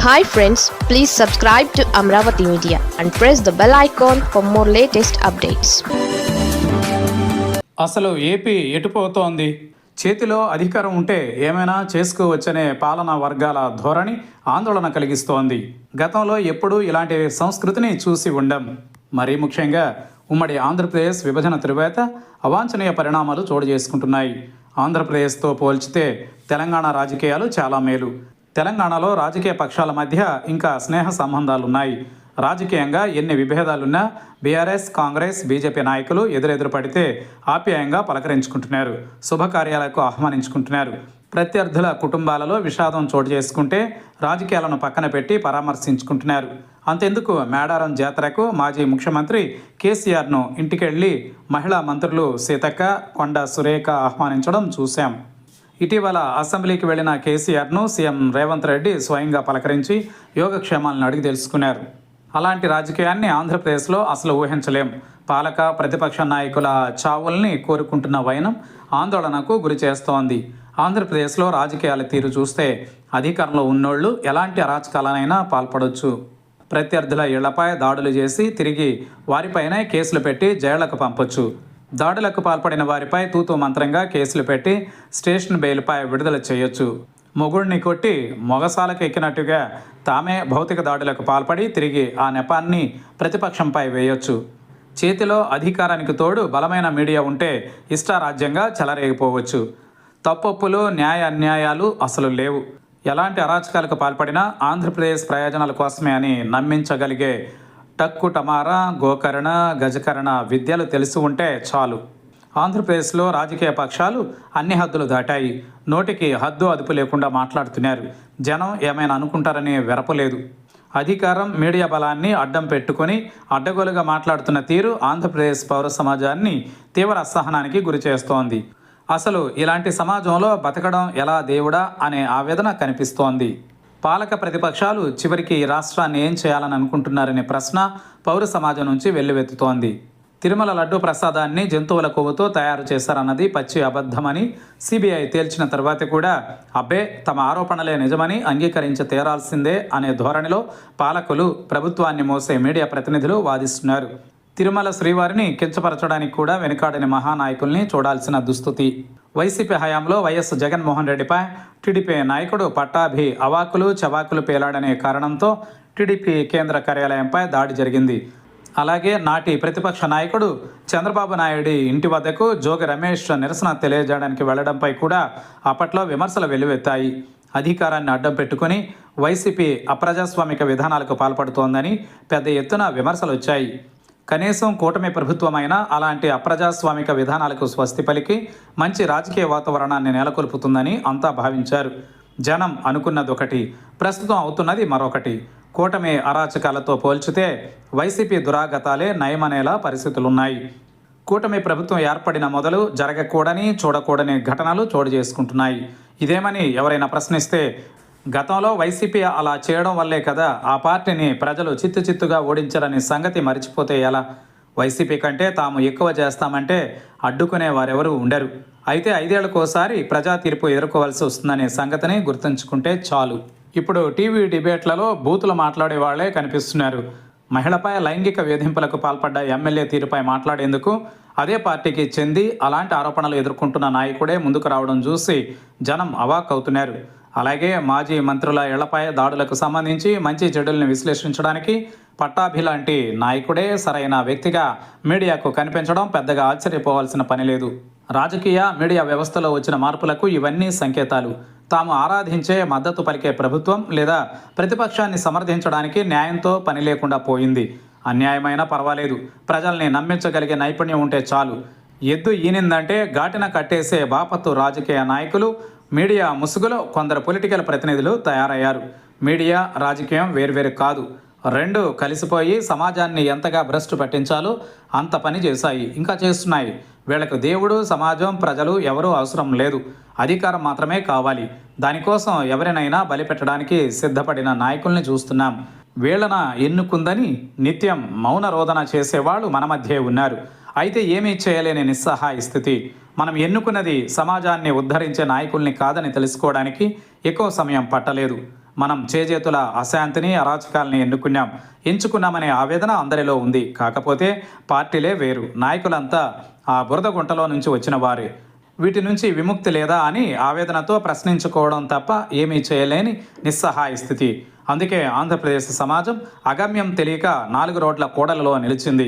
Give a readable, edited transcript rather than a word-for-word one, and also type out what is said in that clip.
Hi friends, please subscribe to Amravati Media and press the bell icon for more latest updates. అసలు AP ఎటుపోతోంది? చేతిలో అధికారం ఉంటే ఏమైనా చేసుకోవచ్చనే పాలనా వర్గాల ధోరణి ఆందోళన కలిగిస్తోంది. గతంలో ఎప్పుడూ ఇలాంటి సంస్కృతిని చూసి ఉండం. మరీ ముఖ్యంగా ఉమ్మడి ఆంధ్రప్రదేశ్ విభజన తరువాత అవాంఛనీయ పరిణామాలు చోటు చేసుకుంటున్నాయి. ఆంధ్రప్రదేశ్తో పోల్చితే తెలంగాణ రాజకీయాలు చాలా మేలు. తెలంగాణలో రాజకీయ పక్షాల మధ్య ఇంకా స్నేహ సంబంధాలున్నాయి. రాజకీయంగా ఎన్ని విభేదాలున్నా బీఆర్ఎస్, కాంగ్రెస్, బీజేపీ నాయకులు ఎదురెదురు పడితే ఆప్యాయంగా పలకరించుకుంటున్నారు, శుభకార్యాలకు ఆహ్వానించుకుంటున్నారు. ప్రత్యర్థుల కుటుంబాలలో విషాదం చోటు చేసుకుంటే రాజకీయాలను పక్కన పెట్టి పరామర్శించుకుంటున్నారు. అంతెందుకు, మేడారం జాతరకు మాజీ ముఖ్యమంత్రి కేసీఆర్ను ఇంటికెళ్ళి మహిళా మంత్రులు సీతక్క, కొండ సురేఖ ఆహ్వానించడం చూశాం. ఇటీవల అసెంబ్లీకి వెళ్లిన కేసీఆర్ను సీఎం రేవంత్ రెడ్డి స్వయంగా పలకరించి యోగక్షేమాలను అడిగి తెలుసుకున్నారు. అలాంటి రాజకీయాన్ని ఆంధ్రప్రదేశ్లో అసలు ఊహించలేం. పాలక ప్రతిపక్ష నాయకుల చావుల్ని కోరుకుంటున్న వైనం ఆందోళనకు గురి చేస్తోంది. ఆంధ్రప్రదేశ్లో రాజకీయాల తీరు చూస్తే అధికారంలో ఉన్నోళ్లు ఎలాంటి అరాచకాలనైనా పాల్పడొచ్చు. ప్రత్యర్థుల ఇళ్లపై దాడులు చేసి తిరిగి వారిపైనే కేసులు పెట్టి జైళ్లకు పంపొచ్చు. దాడులకు పాల్పడిన వారిపై తూతూ మంత్రంగా కేసులు పెట్టి స్టేషన్ బెయిల్పై విడుదల చేయొచ్చు. మొగుడిని కొట్టి మొగసాలకు ఎక్కినట్టుగా తామే భౌతిక దాడులకు పాల్పడి తిరిగి ఆ నెపాన్ని ప్రతిపక్షంపై వేయొచ్చు. చేతిలో అధికారానికి తోడు బలమైన మీడియా ఉంటే ఇష్టారాజ్యంగా చెలరేగిపోవచ్చు. తప్పొప్పులు, న్యాయ అన్యాయాలు అసలు లేవు. ఎలాంటి అరాచకాలకు పాల్పడినా ఆంధ్రప్రదేశ్ ప్రయోజనాల కోసమే అని నమ్మించగలిగే టక్కు టమారా, గోకరణ, గజకరణ విద్యలు తెలిసి ఉంటే చాలు. ఆంధ్రప్రదేశ్లో రాజకీయ పక్షాలు అన్ని హద్దులు దాటాయి. నోటికి హద్దు అదుపు లేకుండా మాట్లాడుతున్నారు. జనం ఏమైనా అనుకుంటారని వెరపలేదు. అధికారం, మీడియా బలాన్ని అడ్డం పెట్టుకొని అడ్డగోలుగా మాట్లాడుతున్న తీరు ఆంధ్రప్రదేశ్ పౌర సమాజాన్ని తీవ్ర అసహనానికి గురి చేస్తోంది. అసలు ఇలాంటి సమాజంలో బతకడం ఎలా దేవుడా అనే ఆవేదన కనిపిస్తోంది. పాలక ప్రతిపక్షాలు చివరికి ఈ రాష్ట్రాన్ని ఏం చేయాలని అనుకుంటున్నారనే ప్రశ్న పౌర సమాజం నుంచి వెల్లువెత్తుతోంది. తిరుమల లడ్డూ ప్రసాదాన్ని జంతువుల కొవ్వుతో తయారు చేశారన్నది పచ్చి అబద్ధమని సిబిఐ తేల్చిన తర్వాత కూడా అబ్బే, తమ ఆరోపణలే నిజమని అంగీకరించి తీరాల్సిందే అనే ధోరణిలో పాలకులు, ప్రభుత్వాన్ని మోసే మీడియా ప్రతినిధులు వాదిస్తున్నారు. తిరుమల శ్రీవారిని కించపరచడానికి కూడా వెనుకాడని మహానాయకుల్ని చూడాల్సిన దుస్థితి. వైసీపీ హయాంలో వైఎస్ జగన్మోహన్ రెడ్డిపై టీడీపీ నాయకుడు పట్టాభి అవాకులు చవాకులు పేలాడనే కారణంతో టీడీపీ కేంద్ర కార్యాలయంపై దాడి జరిగింది. అలాగే నాటి ప్రతిపక్ష నాయకుడు చంద్రబాబు నాయుడు ఇంటి వద్దకు జోగి రమేష్ నిరసన తెలియజేయడానికి వెళ్లడంపై కూడా అప్పట్లో విమర్శలు వెల్లువెత్తాయి. అధికారాన్ని అడ్డం పెట్టుకుని వైసీపీ అప్రజాస్వామిక విధానాలకు పాల్పడుతోందని పెద్ద ఎత్తున విమర్శలు వచ్చాయి. కనీసం కూటమి ప్రభుత్వమైనా అలాంటి అప్రజాస్వామిక విధానాలకు స్వస్తి పలికి మంచి రాజకీయ వాతావరణాన్ని నెలకొల్పుతుందని అంతా భావించారు. జనం అనుకున్నది ఒకటి, ప్రస్తుతం అవుతున్నది మరొకటి. కూటమి అరాచకాలతో పోల్చితే వైసీపీ దురాగతాలే నయమనేలా పరిస్థితులున్నాయి. కూటమి ప్రభుత్వం ఏర్పడిన మొదలు జరగకూడని, చూడకూడని ఘటనలు చోటు చేసుకుంటున్నాయి. ఇదేమని ఎవరైనా ప్రశ్నిస్తే గతంలో వైసీపీ అలా చేయడం వల్లే కదా ఆ పార్టీని ప్రజలు చిత్తుగా ఓడించారనే సంగతి మరిచిపోతే ఎలా? వైసీపీ కంటే తాము ఎక్కువ చేస్తామంటే అడ్డుకునే వారెవరూ ఉండరు. అయితే 5 ఏళ్లకోసారి ప్రజా తీర్పు ఎదుర్కోవాల్సి వస్తుందనే సంగతిని గుర్తుంచుకుంటే చాలు. ఇప్పుడు టీవీ డిబేట్లలో బూతులు మాట్లాడే వాళ్లే కనిపిస్తున్నారు. మహిళపై లైంగిక వేధింపులకు పాల్పడ్డ ఎమ్మెల్యే తీరుపై మాట్లాడేందుకు అదే పార్టీకి చెంది అలాంటి ఆరోపణలు ఎదుర్కొంటున్న నాయకుడే ముందుకు రావడం చూసి జనం అవాక్ అవుతున్నారు. అలాగే మాజీ మంత్రుల ఇళ్లపై దాడులకు సంబంధించి మంచి చెడుల్ని విశ్లేషించడానికి పట్టాభి లాంటి నాయకుడే సరైన వ్యక్తిగా మీడియాకు కనిపించడం పెద్దగా ఆశ్చర్యపోవాల్సిన పని లేదు. రాజకీయ మీడియా వ్యవస్థలో వచ్చిన మార్పులకు ఇవన్నీ సంకేతాలు. తాము ఆరాధించే, మద్దతు పలికే ప్రభుత్వం లేదా ప్రతిపక్షాన్ని సమర్థించడానికి న్యాయంతో పని లేకుండా పోయింది. అన్యాయమైనా పర్వాలేదు, ప్రజల్ని నమ్మించగలిగే నైపుణ్యం ఉంటే చాలు. ఎద్దు ఈనిందంటే ఘాటిన కట్టేసే బాపత్తు రాజకీయ నాయకులు, మీడియా ముసుగులో కొందరు పొలిటికల్ ప్రతినిధులు తయారయ్యారు. మీడియా, రాజకీయం వేర్వేరు కాదు. రెండు కలిసిపోయి సమాజాన్ని ఎంతగా భ్రష్టు పట్టించాలో అంత పని చేశాయి, ఇంకా చేస్తున్నాయి. వీళ్లకు దేవుడు, సమాజం, ప్రజలు ఎవరూ అవసరం లేదు. అధికారం మాత్రమే కావాలి. దానికోసం ఎవరినైనా బలిపెట్టడానికి సిద్ధపడిన నాయకుల్ని చూస్తున్నాం. వీళ్ళన ఎన్నుకుందని నిత్యం మౌన రోదన చేసేవాళ్ళు మన మధ్యే ఉన్నారు. అయితే ఏమీ చేయలేని నిస్సహాయ స్థితి. మనం ఎన్నుకున్నది సమాజాన్ని ఉద్ధరించే నాయకుల్ని కాదని తెలుసుకోవడానికి ఎక్కువ సమయం పట్టలేదు. మనం చేజేతుల అశాంతిని అరాచకాలని ఎంచుకున్నామనే ఆవేదన అందరిలో ఉంది. కాకపోతే పార్టీలే వేరు, నాయకులంతా ఆ బురద గుంటలో నుంచి వచ్చిన వారే. వీటి నుంచి విముక్తి లేదా అని ఆవేదనతో ప్రశ్నించుకోవడం తప్ప ఏమీ చేయలేని నిస్సహాయ స్థితి. అందుకే ఆంధ్రప్రదేశ్ సమాజం అగమ్యం తెలియక 4 రోడ్ల కూడలలో నిలిచింది.